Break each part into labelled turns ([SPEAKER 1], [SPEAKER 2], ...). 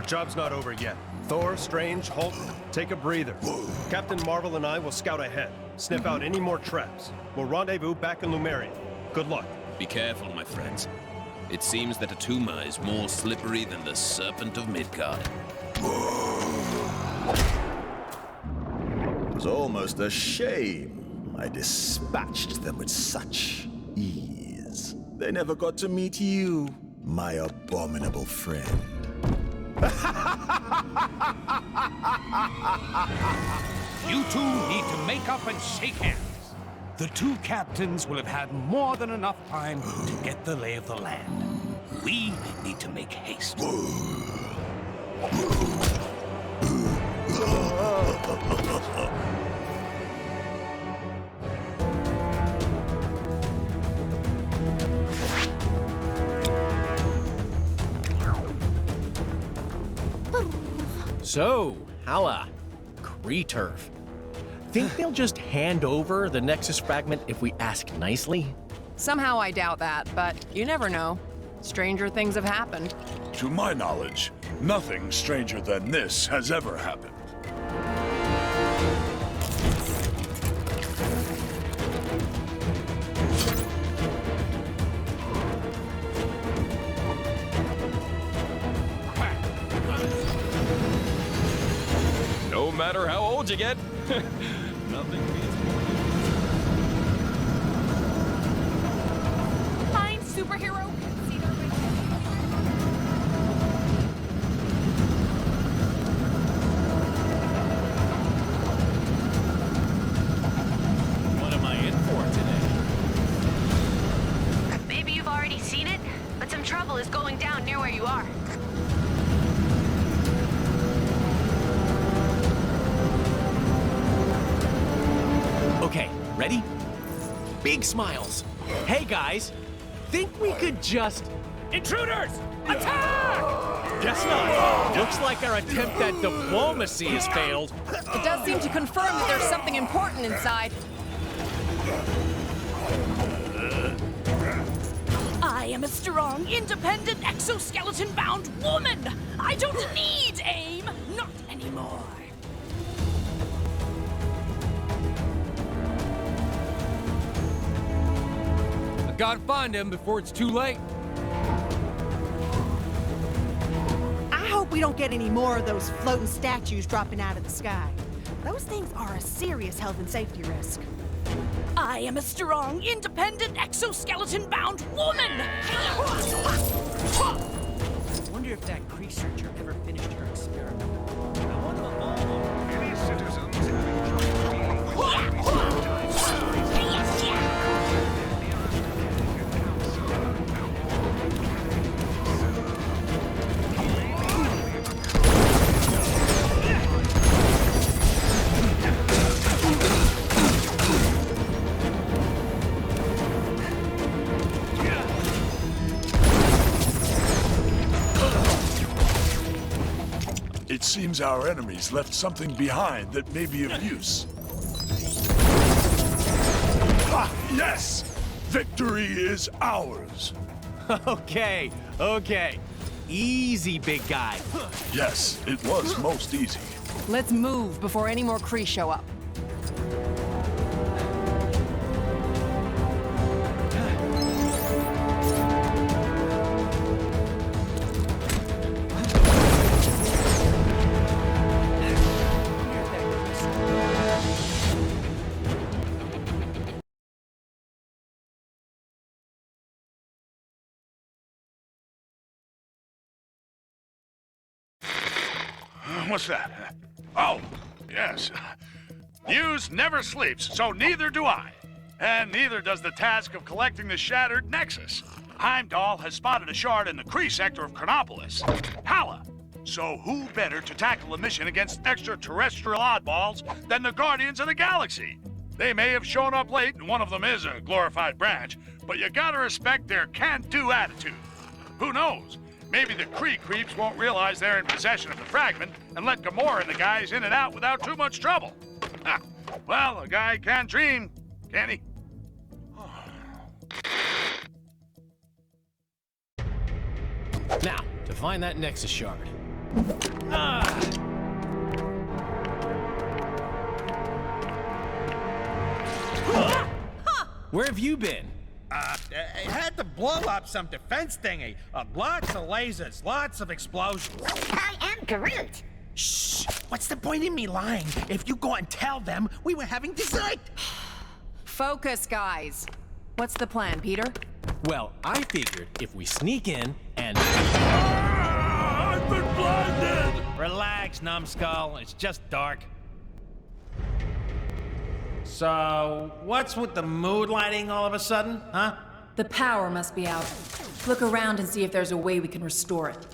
[SPEAKER 1] Our job's not over yet. Thor, Strange, Hulk, take a breather. Captain Marvel and I will scout ahead, sniff out any more traps. We'll rendezvous back in Lumeria. Good luck.
[SPEAKER 2] Be careful, my friends. It seems that Atuma is more slippery than the Serpent of Midgard.
[SPEAKER 3] It was almost a shame I dispatched them with such ease. They never got to meet you, my abominable friend.
[SPEAKER 4] You two need to make up and shake hands. The two captains will have had more than enough time to get the lay of the land. We need to make haste.
[SPEAKER 5] So, Hala, Kree turf. Think they'll just hand over the Nexus fragment if we ask nicely?
[SPEAKER 6] Somehow I doubt that, but you never know. Stranger things have happened.
[SPEAKER 7] To my knowledge, nothing stranger than this has ever happened.
[SPEAKER 2] No matter how old you get, nothing beats
[SPEAKER 6] Fine, superhero.
[SPEAKER 5] What am I in for today?
[SPEAKER 8] Maybe you've already seen it, but some trouble is going down near where you are.
[SPEAKER 5] Okay, ready? Big smiles. Hey guys, think we could just...
[SPEAKER 4] Intruders! Attack!
[SPEAKER 5] Guess not. Looks like our attempt at diplomacy has failed.
[SPEAKER 6] It does seem to confirm that there's something important inside.
[SPEAKER 9] I am a strong, independent, exoskeleton-bound woman! I don't need aim! Not anymore.
[SPEAKER 4] I gotta find him before it's too late.
[SPEAKER 10] I hope we don't get any more of those floating statues dropping out of the sky. Those things are a serious health and safety risk.
[SPEAKER 9] I am a strong, independent, exoskeleton-bound woman!
[SPEAKER 10] I wonder if that Kree searcher ever finished her experiment.
[SPEAKER 11] Any citizens having trouble
[SPEAKER 7] It seems our enemies left something behind that may be of use. Ah, yes! Victory is ours!
[SPEAKER 5] Okay. Easy, big guy.
[SPEAKER 7] Yes, it was most easy.
[SPEAKER 6] Let's move before any more Kree show up.
[SPEAKER 11] What's that? Oh, yes. News never sleeps, so neither do I. And neither does the task of collecting the shattered Nexus. Heimdall has spotted a shard in the Kree sector of Chronopolis. Hala. So who better to tackle a mission against extraterrestrial oddballs than the Guardians of the Galaxy? They may have shown up late, and one of them is a glorified branch, but you gotta respect their can-do attitude. Who knows? Maybe the Kree creeps won't realize they're in possession of the fragment and let Gamora and the guys in and out without too much trouble. Ha. Well, a guy can dream, can't he?
[SPEAKER 5] Now, to find that Nexus shard. Where have you been?
[SPEAKER 12] It had to blow up some defense thingy. Lots of lasers, lots of explosions.
[SPEAKER 8] I am Groot.
[SPEAKER 12] Shh! What's the point in me lying? If you go and tell them we were having dessert.
[SPEAKER 6] Focus, guys. What's the plan, Peter?
[SPEAKER 5] Well, I figured if we sneak in and...
[SPEAKER 7] I've been blinded!
[SPEAKER 12] Relax, numbskull. It's just dark. So, what's with the mood lighting all of a sudden, huh?
[SPEAKER 9] The power must be out. Look around and see if there's a way we can restore it.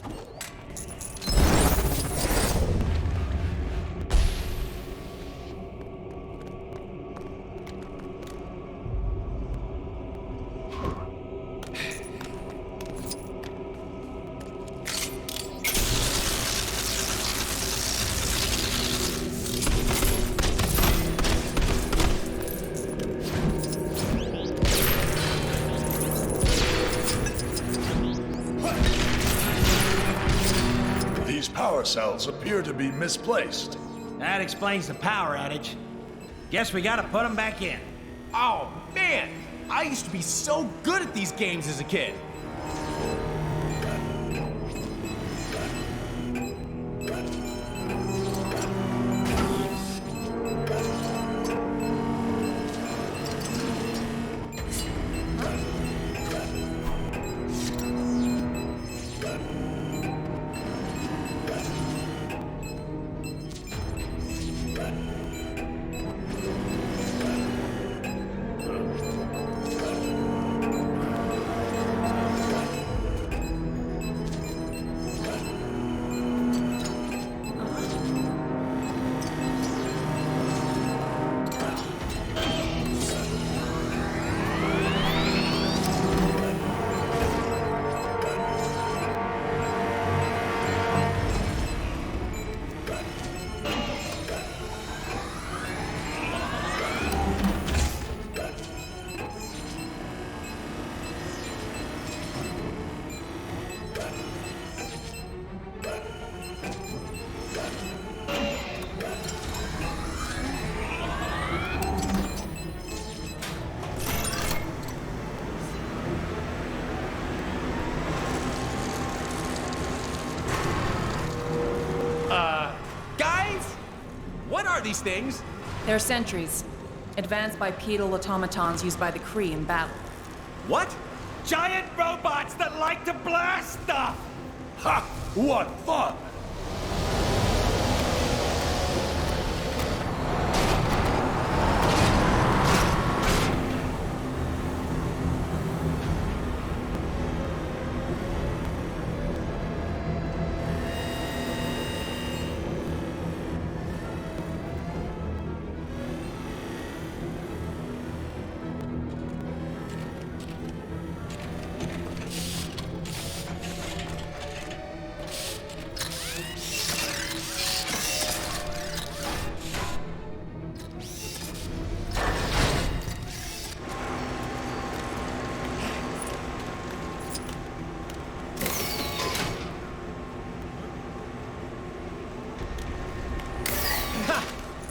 [SPEAKER 7] Power cells appear to be misplaced.
[SPEAKER 12] That explains the power outage. Guess we gotta put them back in.
[SPEAKER 5] Oh, man! I used to be so good at these games as a kid. Guys? What are these things?
[SPEAKER 9] They're sentries. Advanced bipedal automatons used by the Kree in battle.
[SPEAKER 5] What?
[SPEAKER 12] Giant robots that like to blast stuff!
[SPEAKER 7] Ha! What fun!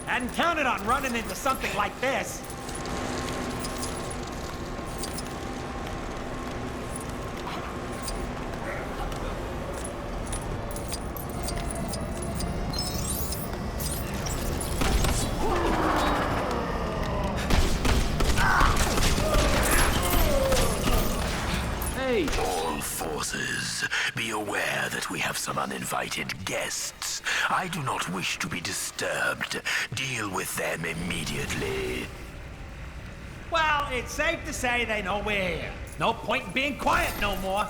[SPEAKER 12] Hadn't counted on running into something like this.
[SPEAKER 13] All forces, be aware that we have some uninvited guests. I do not wish to be disturbed. Deal with them immediately.
[SPEAKER 12] Well, it's safe to say they know we're here. No point in being quiet no more.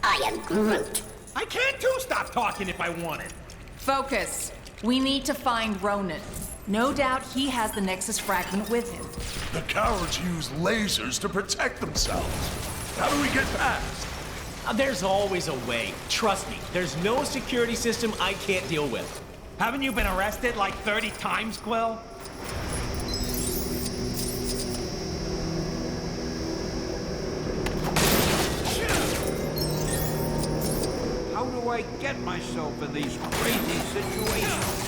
[SPEAKER 8] I am Groot.
[SPEAKER 12] I can't too stop talking if I wanted.
[SPEAKER 9] Focus. We need to find Ronan. No doubt he has the Nexus fragment with him.
[SPEAKER 7] The cowards use lasers to protect themselves. How do we get past?
[SPEAKER 5] There's always a way. Trust me, there's no security system I can't deal with.
[SPEAKER 12] Haven't you been arrested like 30 times, Quill?
[SPEAKER 14] How do
[SPEAKER 4] I get myself in these crazy situations?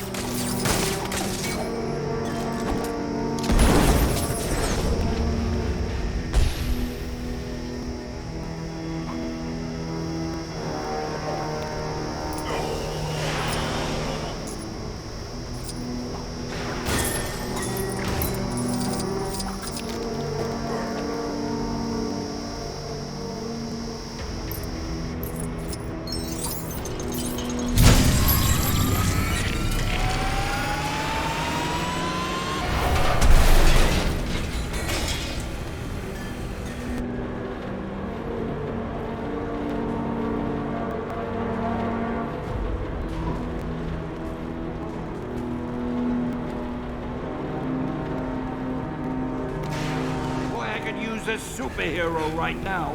[SPEAKER 4] A superhero right now.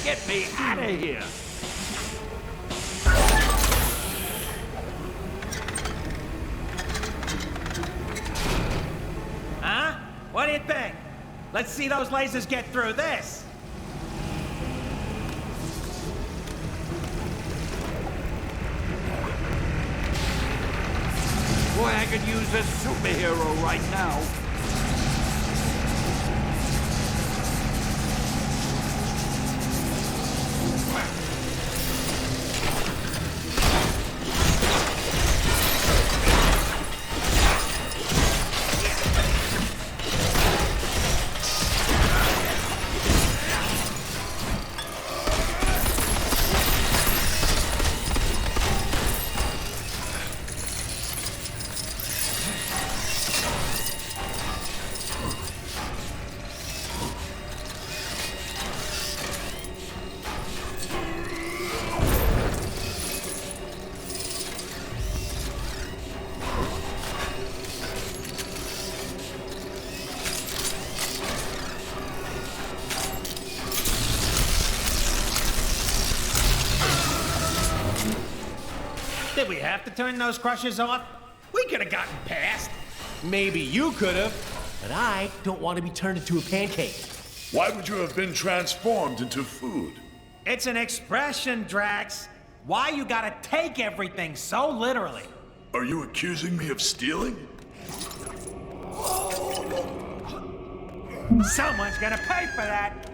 [SPEAKER 4] Get me out of here.
[SPEAKER 12] What do you think? Let's see those lasers get through this.
[SPEAKER 4] Boy, I could use a superhero right now.
[SPEAKER 12] Did we have to turn those crushers off? We could have gotten past.
[SPEAKER 5] Maybe you could have, but I don't want to be turned into a pancake.
[SPEAKER 7] Why would you have been transformed into food?
[SPEAKER 12] It's an expression, Drax. Why you gotta take everything so literally?
[SPEAKER 7] Are you accusing me of stealing?
[SPEAKER 12] Someone's gonna pay for that.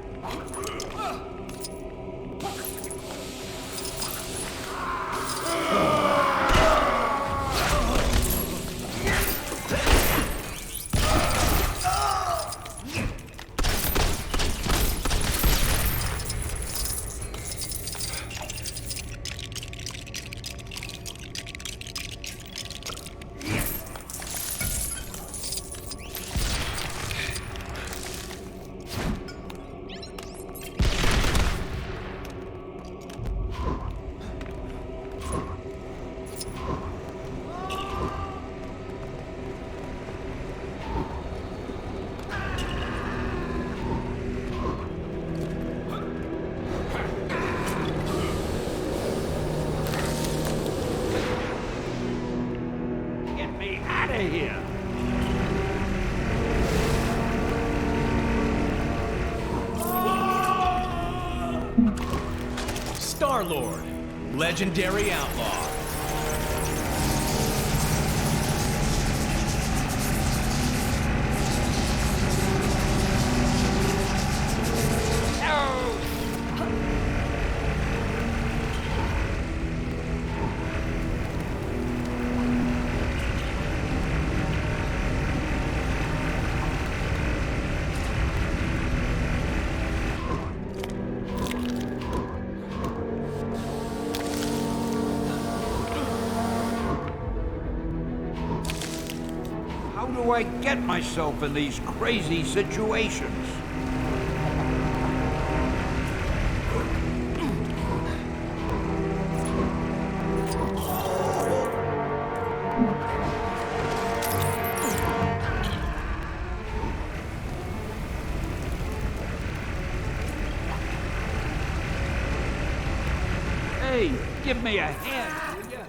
[SPEAKER 4] Here.
[SPEAKER 5] Star-Lord, legendary outlaw.
[SPEAKER 4] How do I get myself in these crazy situations?
[SPEAKER 12] Hey, give me a hand, will ya?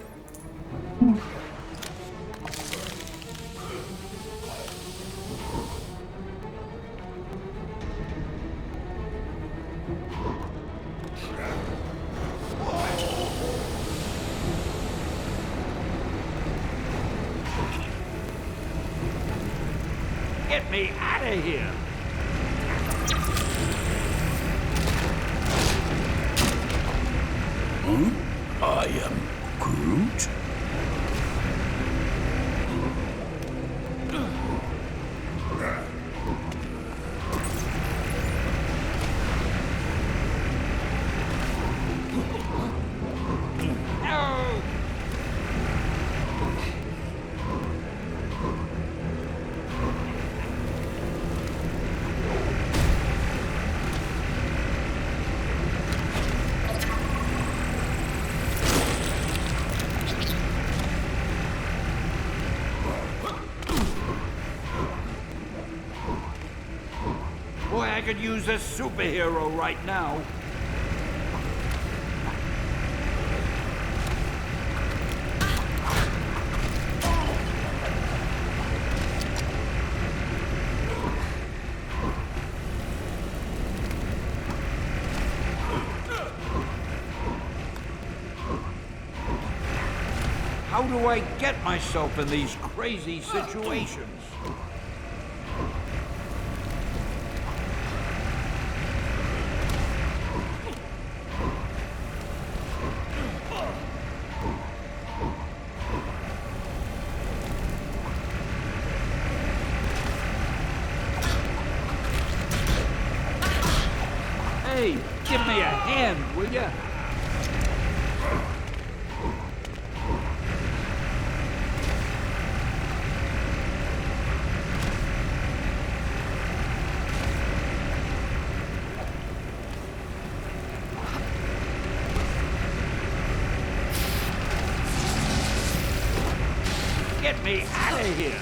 [SPEAKER 12] Get me out of here!
[SPEAKER 13] I am Groot?
[SPEAKER 12] Boy, I could use a superhero right now. How do I get myself in these crazy situations? Hey, give me a hand, will ya? Get me out of here!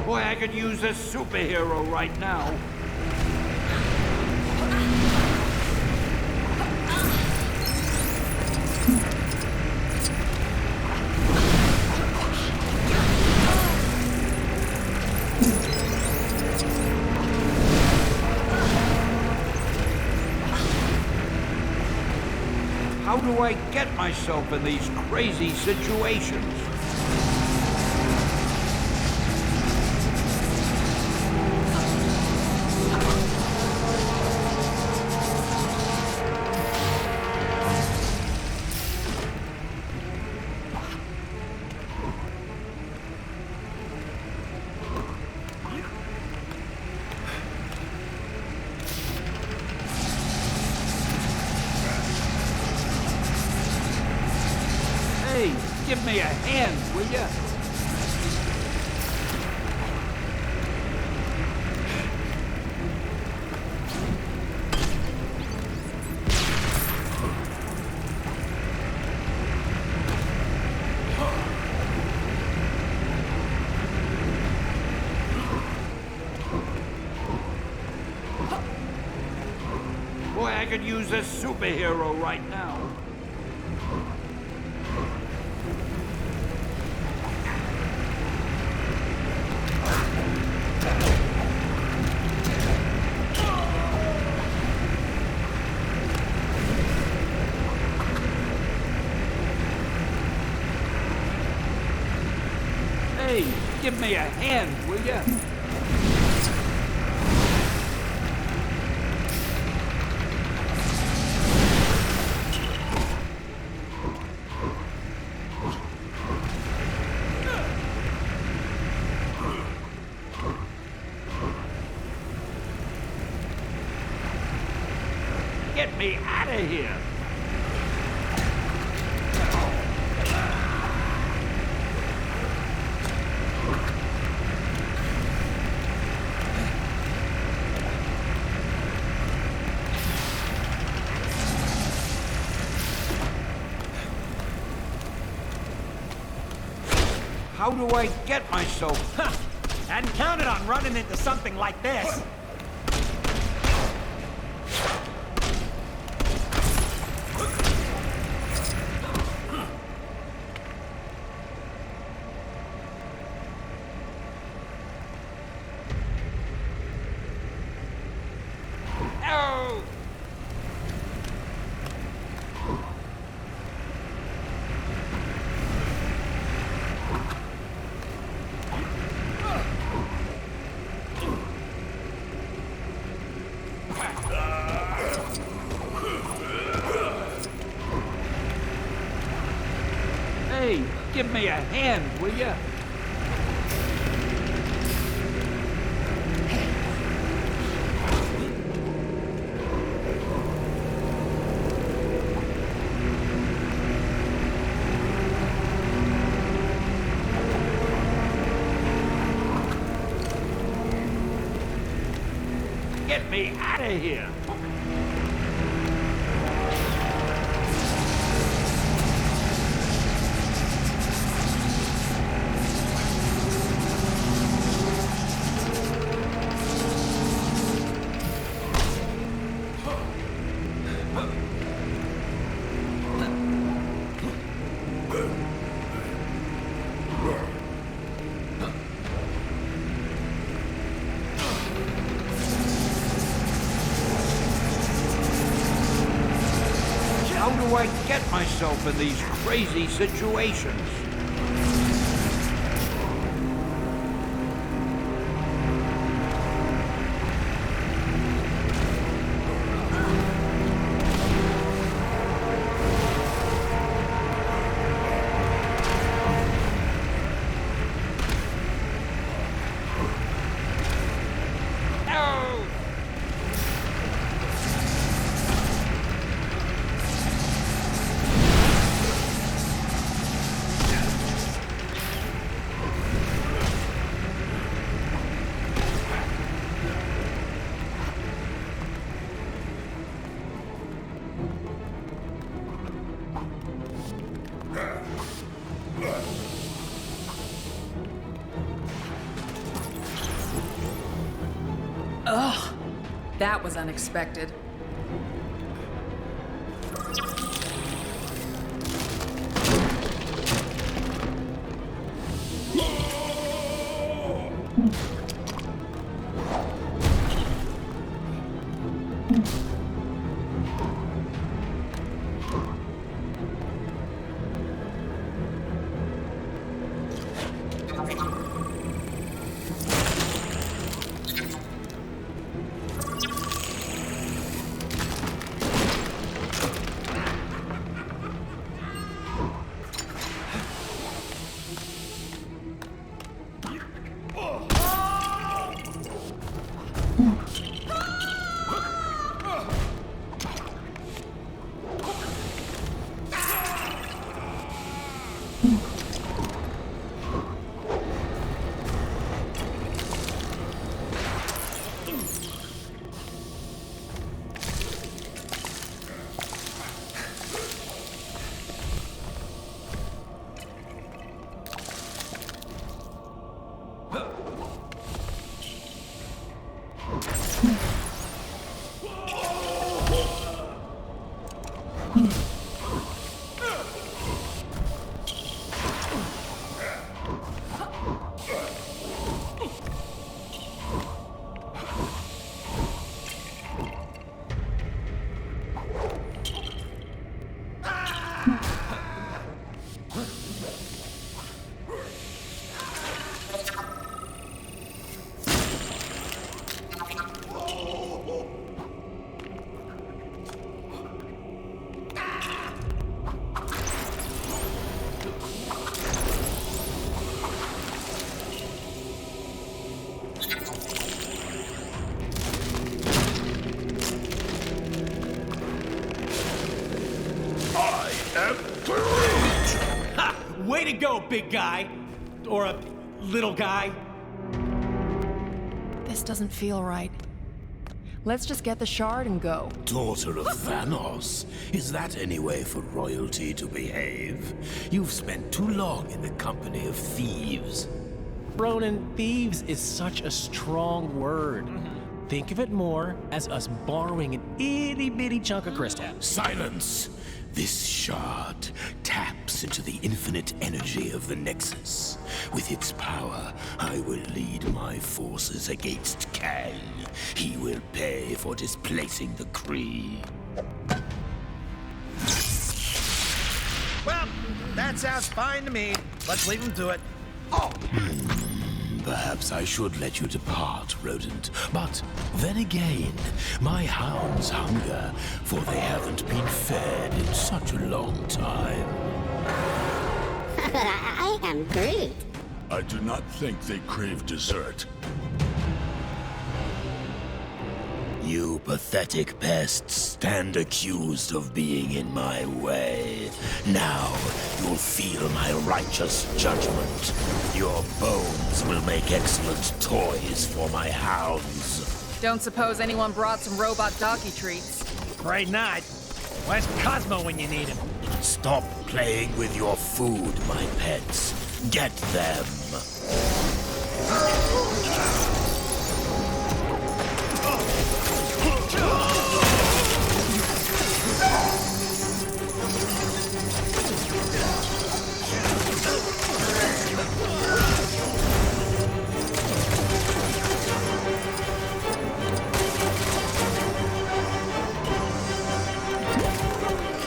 [SPEAKER 12] Boy, I could use a superhero right now. How do I get myself in these crazy situations? Hey, give me a hand, will ya? Boy, I could use a superhero right now. Hey, give me a hand, will ya? How do I get myself?
[SPEAKER 14] Hadn't counted on running into something like this.
[SPEAKER 12] Hey, give me a hand, will ya? Get me out of here! How do I get myself in these crazy situations?
[SPEAKER 6] Ugh, that was unexpected.
[SPEAKER 14] Way to go, big guy. Or a little guy.
[SPEAKER 6] This doesn't feel right. Let's just get the shard and go.
[SPEAKER 13] Daughter of Thanos, is that any way for royalty to behave? You've spent too long in the company of thieves.
[SPEAKER 5] Ronan, thieves is such a strong word. Think of it more as us borrowing an itty-bitty chunk of crystal.
[SPEAKER 13] Silence! This shard taps into the infinite energy of the Nexus. With its power, I will lead my forces against Kang. He will pay for displacing the Kree.
[SPEAKER 12] Well, that sounds fine to me. Let's leave him to it.
[SPEAKER 13] Perhaps I should let you depart, rodent. But then again, my hounds hunger, for they haven't been fed in such a long time.
[SPEAKER 15] I am Groot.
[SPEAKER 7] I do not think they crave dessert.
[SPEAKER 13] You pathetic pests stand accused of being in my way. Now you'll feel my righteous judgment. Your bones will make excellent toys for my hounds.
[SPEAKER 6] Don't suppose anyone brought some robot doggy treats?
[SPEAKER 14] Afraid not. Where's Cosmo when you need him?
[SPEAKER 13] Stop playing with your food, my pets. Get them.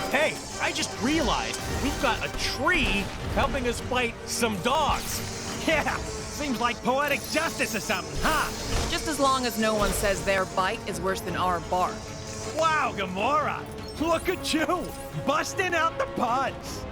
[SPEAKER 5] Hey, I just realized we've got a tree helping us fight some dogs.
[SPEAKER 14] Yeah, seems like poetic justice or something, huh?
[SPEAKER 6] Just as long as no one says their bite is worse than our bark.
[SPEAKER 14] Wow, Gamora! Look at you, busting out the puns!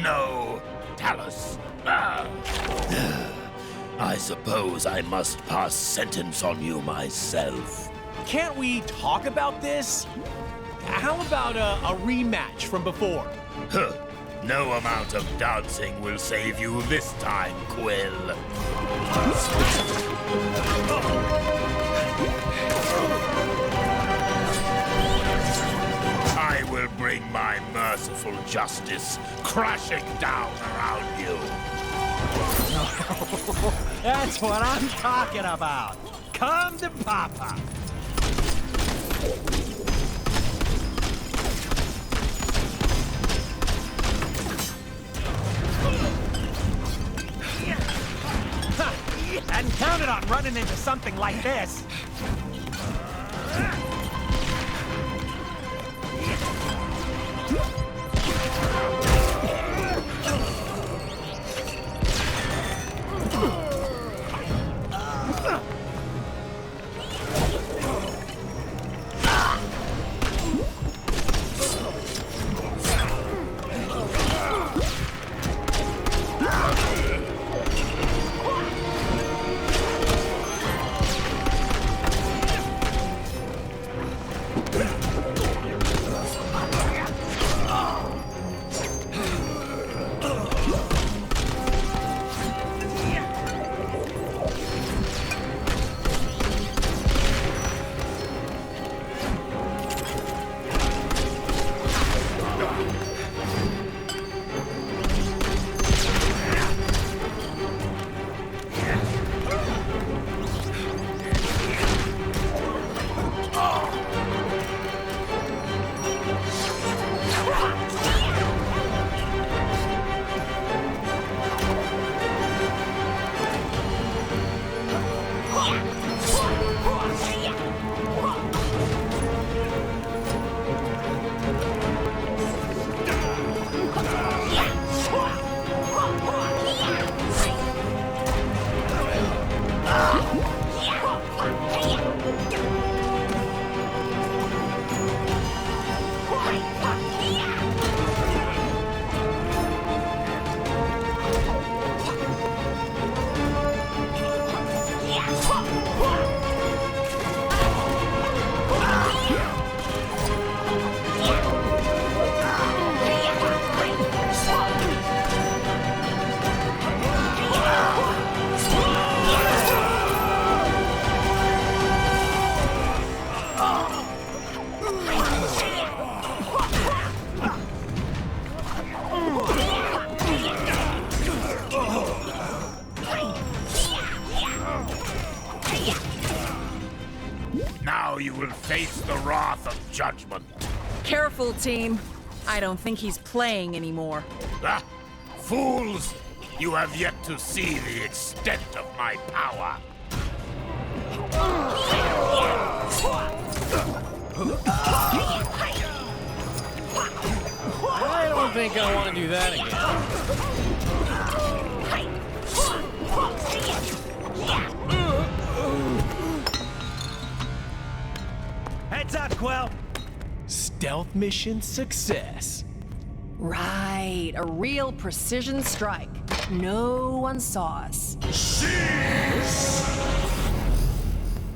[SPEAKER 13] No, Talus. I suppose I must pass sentence on you myself.
[SPEAKER 5] Can't we talk about this? How about a rematch from before?
[SPEAKER 13] Huh. No amount of dancing will save you this time, Quill. I will bring my merciful justice crashing down around you.
[SPEAKER 14] That's what I'm talking about. Come to Papa. Hadn't counted on running into something like this.
[SPEAKER 13] Now you will face the wrath of judgment.
[SPEAKER 9] Careful, team. I don't think he's playing anymore.
[SPEAKER 13] Ah, fools! You have yet to see the extent of my power.
[SPEAKER 5] I don't think I want to do that again.
[SPEAKER 14] Heads up, Quill.
[SPEAKER 5] Stealth mission success.
[SPEAKER 6] Right, a real precision strike. No one saw us.
[SPEAKER 7] Cease!